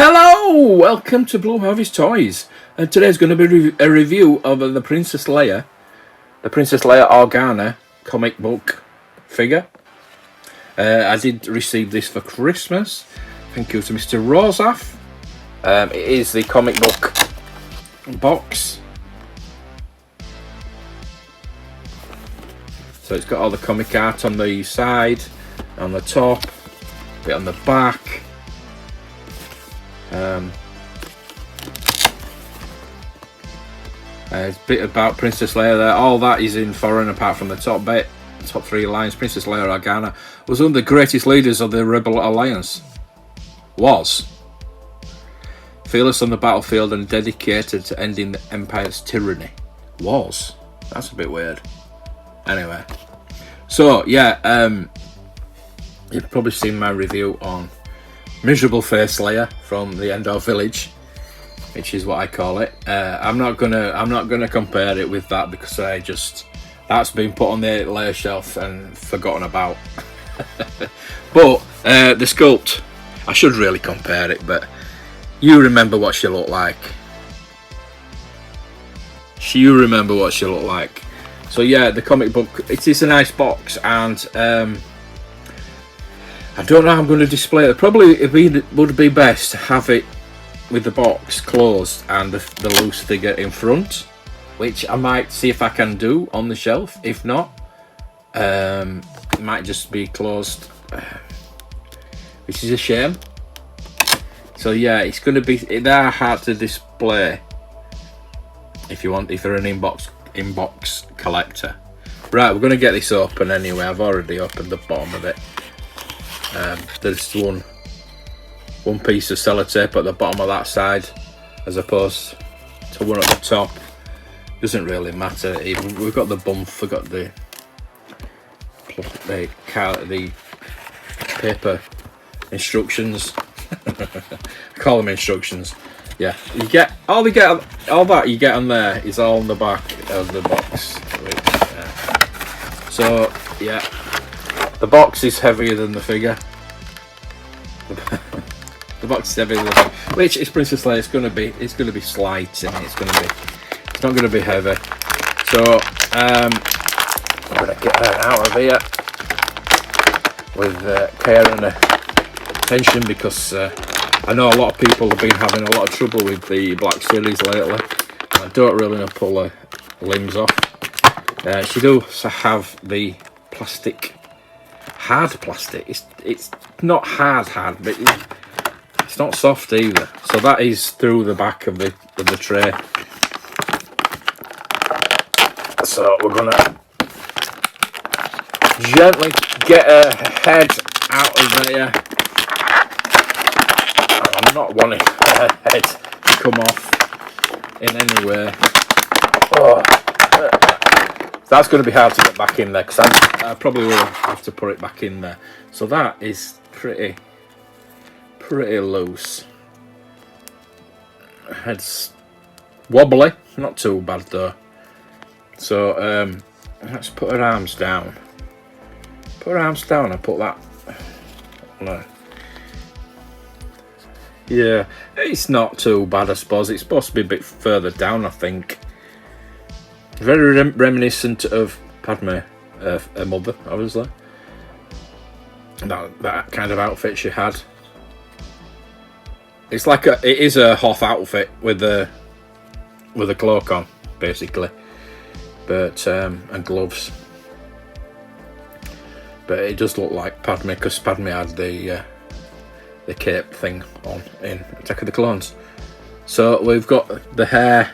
Hello! Welcome to Blue Harvest Toys. And today's going to be a review of the Princess Leia Organa comic book figure. I did receive this for Christmas. Thank you to Mr. Rawzaf. It is the comic book box. So it's got all the comic art on the side, on the top, a bit on the back. There's a bit about Princess Leia there. All that is in foreign apart from the top bit. The top three lines. Princess Leia Organa was one of the greatest leaders of the Rebel Alliance. Was. Fearless on the battlefield and dedicated to ending the Empire's tyranny. Was. That's a bit weird. Anyway. So, yeah. You've probably seen my review on Miserable Face Leia from the Endor Village, which is what I call it. I'm not gonna compare it with that because that's been put on the Leia shelf and forgotten about. But the sculpt, I should really compare it, but you remember what she looked like. You remember what she looked like. So yeah, the comic book, it is a nice box, and I don't know how I'm going to display it. Probably it would be best to have it with the box closed and the loose figure in front, which I might see if I can do on the shelf. If not, it might just be closed, which is a shame. So yeah, it's going to be, they're hard to display if you're an inbox collector. Right, we're going to get this open anyway. I've already opened the bottom of it. There's one piece of sellotape at the bottom of that side as opposed to one at the top. Doesn't really matter. We've got the bump, we've got the paper instructions. I call them instructions. Yeah, you get all that you get on there is all on the back of the box. So yeah, the box is heavier than the figure. The box is heavier than the figure, which is Princess Leia. It's going to be slight, and it's not going to be heavy. So I'm going to get her out of here with care and attention, because I know a lot of people have been having a lot of trouble with the Black series lately. I don't really want to pull her limbs off. She does have the plastic, hard plastic. It's not hard, but it's not soft either. So that is through the back of the tray. So we're gonna gently get her head out of there. I'm not wanting her head to come off in any way. Oh. That's going to be hard to get back in there, because I probably will have to put it back in there. So that is pretty loose. Head's wobbly, not too bad though. So let's put her arms down. Put her arms down and put that on her. Yeah, it's not too bad, I suppose. It's supposed to be a bit further down, I think. Very reminiscent of Padme, her mother, obviously. That kind of outfit she had. It's like it is a Hoth outfit with a cloak on, basically, but and gloves. But it does look like Padme, because Padme had the cape thing on in Attack of the Clones. So we've got the hair.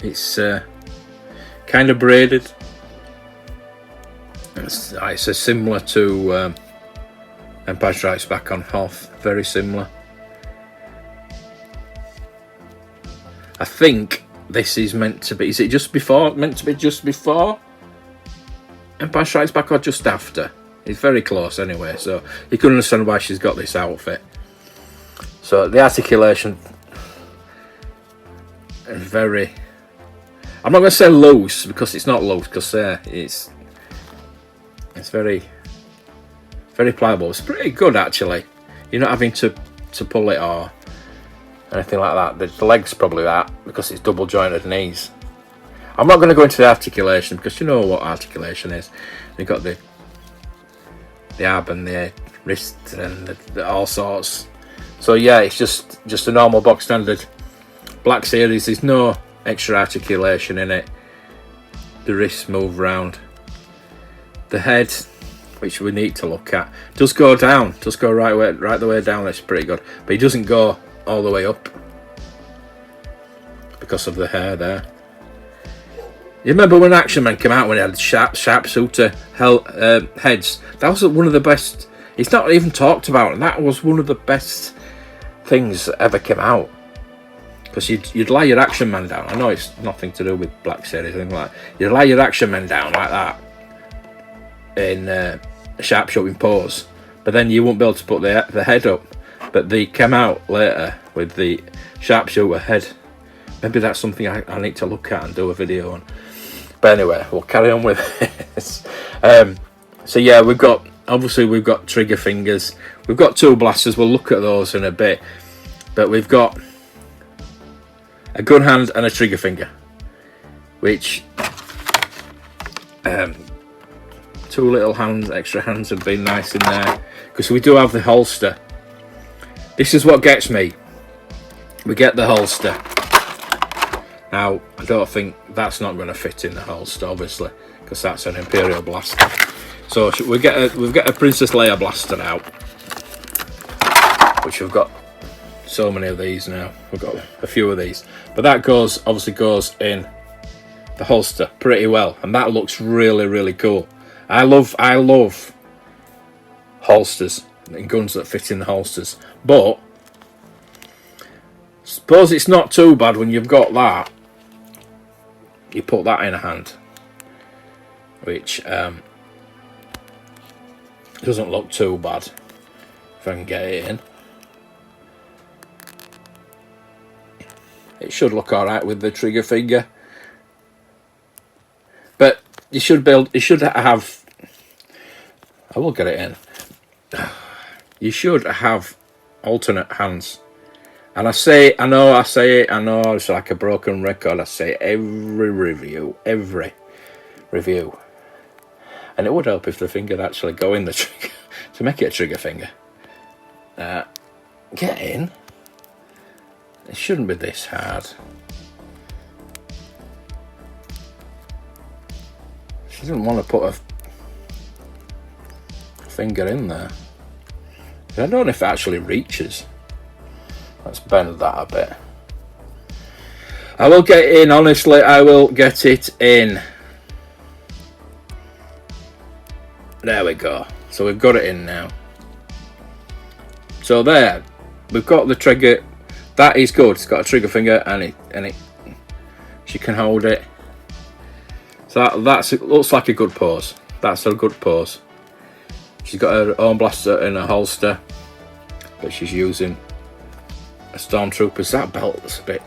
It's kind of braided. It's similar to Empire Strikes Back on Hoth. Very similar. I think this is meant to be. Is it just before? Meant to be just before Empire Strikes Back or just after? It's very close anyway. So you can understand why she's got this outfit. So the articulation is very. I'm not going to say loose, because it's not loose, because it's very pliable. It's pretty good, actually. You're not having to to pull it or anything like that. The legs probably that, because it's double jointed knees. I'm not going to go into the articulation, because you know what articulation is. You've got the ab and the wrist and all sorts. So yeah, it's just a normal box standard Black Series. There's no extra articulation in it. The wrists move round. The head, which we need to look at, does go down. Does go right the way down. That's pretty good. But it doesn't go all the way up because of the hair there. You remember when Action Man came out when he had sharpshooter heads? That was one of the best. It's not even talked about, and that was one of the best things that ever came out. Because you'd lay your Action Man down. I know it's nothing to do with Black Series or anything like that. You'd lay your Action Man down like that in a sharpshooting pose, but then you won't be able to put the head up. But they came out later with the sharpshooter head. Maybe that's something I need to look at and do a video on. But anyway, we'll carry on with this. So yeah, we've got trigger fingers. We've got two blasters. We'll look at those in a bit. But we've got a gun hand and a trigger finger, which two little hands, extra hands have been nice in there, because we do have the holster. This is what gets me. We get the holster. Now, I don't think that's not going to fit in the holster, obviously, because that's an Imperial blaster. So we get a Princess Leia blaster out, which we've got so many of these now. We've got a few of these, but that obviously goes in the holster pretty well, and that looks really, really cool. I love holsters and guns that fit in the holsters, but suppose it's not too bad when you've got that. You put that in a hand, which doesn't look too bad. If I can get it in, it should look all right with the trigger finger. But you should have. I will get it in. You should have alternate hands. And I know it's like a broken record. I say every review. And it would help if the finger actually go in the trigger to make it a trigger finger. Get in. It shouldn't be this hard. She doesn't want to put a finger in there. I don't know if it actually reaches. Let's bend that a bit. I will get it in, honestly, I will get it in. There we go. So we've got it in now. So there, we've got the trigger. That is good. It's got a trigger finger and it she can hold it. So it looks like a good pose. That's a good pose. She's got her own blaster in a holster, but she's using a Stormtrooper's. That belt is a bit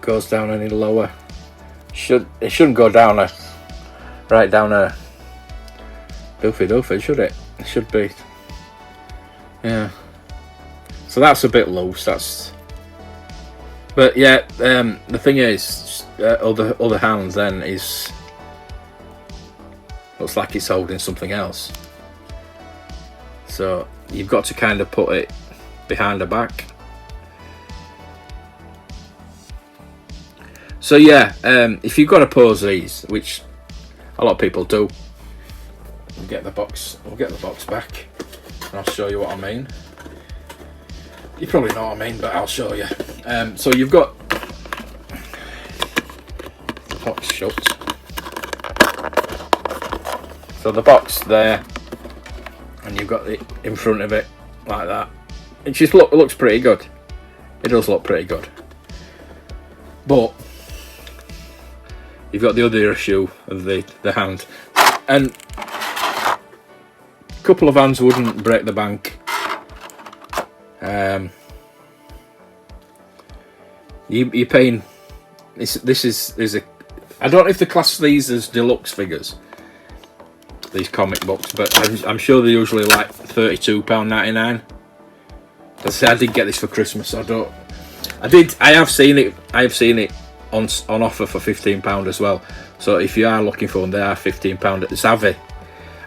goes down any lower. It shouldn't go down right down a doofy, should it? It should be. Yeah. So that's a bit loose. But yeah, the thing is, other hands then is looks like it's holding something else. So you've got to kind of put it behind the back. So yeah, if you've got to pose these, which a lot of people do, we'll get the box back and I'll show you what I mean. You probably know what I mean, but I'll show you. So you've got the box shut. So the box there, and you've got it in front of it like that. It just looks pretty good. It does look pretty good. But you've got the other issue of the hand, and a couple of hands wouldn't break the bank. You're paying. This is a. I don't know if they class these as deluxe figures. these comic books, but I'm sure they're usually like £32.99. I did get this for Christmas. I have seen it on offer for £15 as well. So if you are looking for them, they are £15 at Zavvi.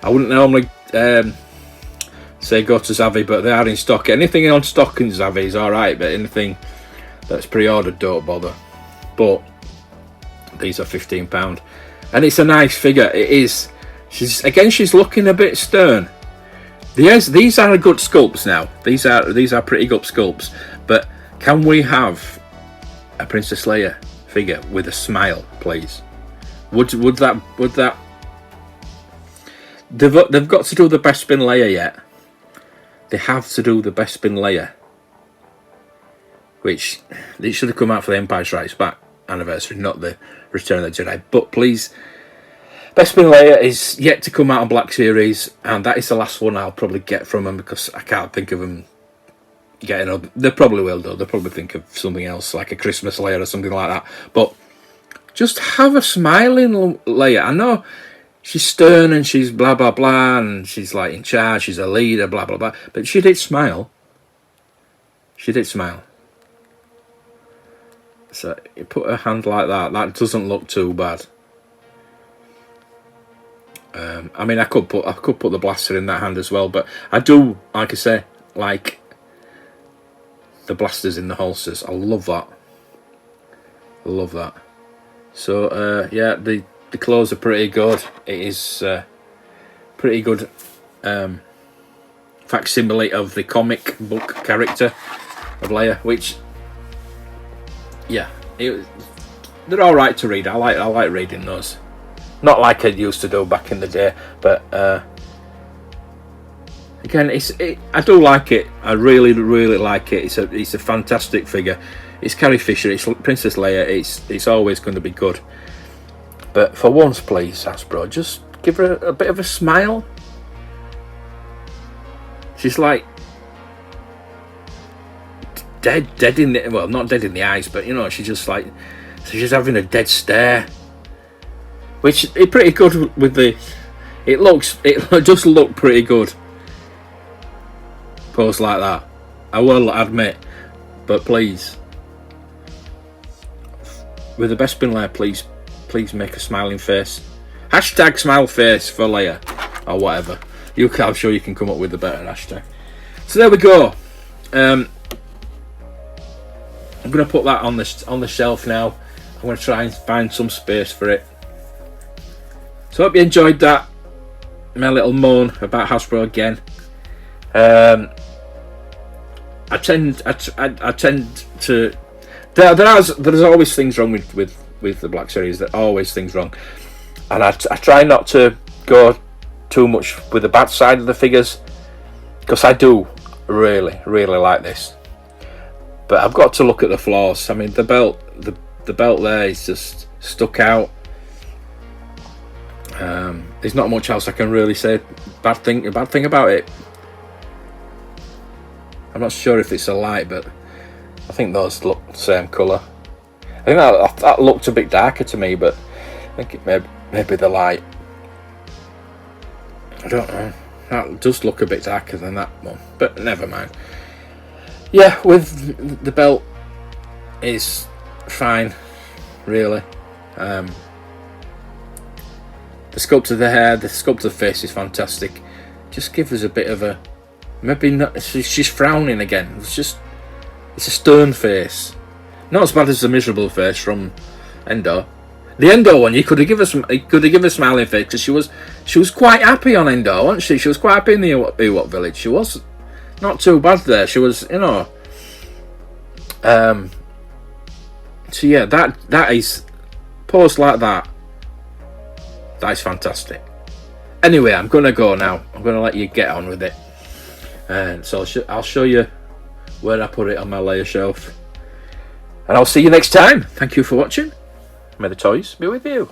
I wouldn't normally say go to Zavvi, but they are in stock. Anything on stock in Zavvi is alright, but anything that's pre-ordered, don't bother. But these are £15, and it's a nice figure. It is. She's looking a bit stern. These are good sculpts now. These are pretty good sculpts. But can we have a Princess Leia figure with a smile, please? Would that? They've got to do the Bespin Leia yet. They have to do the Bespin Leia, which it should have come out for the Empire Strikes Back anniversary, not the Return of the Jedi. But please, Bespin Leia is yet to come out on Black Series, and that is the last one I'll probably get from them, because I can't think of them getting up. They probably will though. They'll probably think of something else, like a Christmas Leia or something like that. But just have a smiling Leia. I know she's stern and she's blah blah blah, and she's like in charge, she's a leader, blah blah blah. But she did smile. She did smile. So you put her hand like that. That doesn't look too bad. I mean, I could put the blaster in that hand as well, but I do, like I say, like the blasters in the holsters. I love that. I love that. So yeah, the clothes are pretty good. It is pretty good facsimile of the comic book character of Leia, which, yeah, they're all right to read. I like reading those. Not like I used to do back in the day, but again, I do like it. I really like it. It's a fantastic figure. It's Carrie Fisher. It's Princess Leia. It's always going to be good. But for once, please, Hasbro, just give her a bit of a smile. She's like dead in the, well, not dead in the eyes, but you know, she's just having a dead stare. Which is pretty good with the. It does look pretty good. Pose like that, I will admit. But please, with the Bespin Leia, please make a smiling face. Hashtag smile face for Leia, or whatever. I'm sure you can come up with a better hashtag. So there we go. I'm gonna put that on the shelf now. I'm gonna try and find some space for it. So I hope you enjoyed that. My little moan about Hasbro again. I tend to. There's always things wrong with the Black Series. There are always things wrong, and I try not to go too much with the bad side of the figures, because I do really like this. But I've got to look at the flaws. I mean, the belt there is just stuck out. There's not much else I can really say bad thing about it. I'm not sure if it's a light, but I think those look the same colour. I think that looked a bit darker to me, but I think it maybe the light. I don't know. That does look a bit darker than that one, but never mind. Yeah, with the belt is fine, really. The sculpt of the hair, the sculpt of the face is fantastic. Just give us a bit of a, maybe not. She's frowning again. It's a stern face, not as bad as the miserable face from Endor. The Endor one, you could have given a smiling face, because she was quite happy on Endor, wasn't she? She was quite happy in the Ewok village. She was not too bad there. She was, you know. So yeah, that is posed like that. That is fantastic. Anyway, I'm gonna go now. I'm gonna let you get on with it, and so I'll show you where I put it on my Leia shelf, and I'll see you next time. Thank you for watching. May the toys be with you.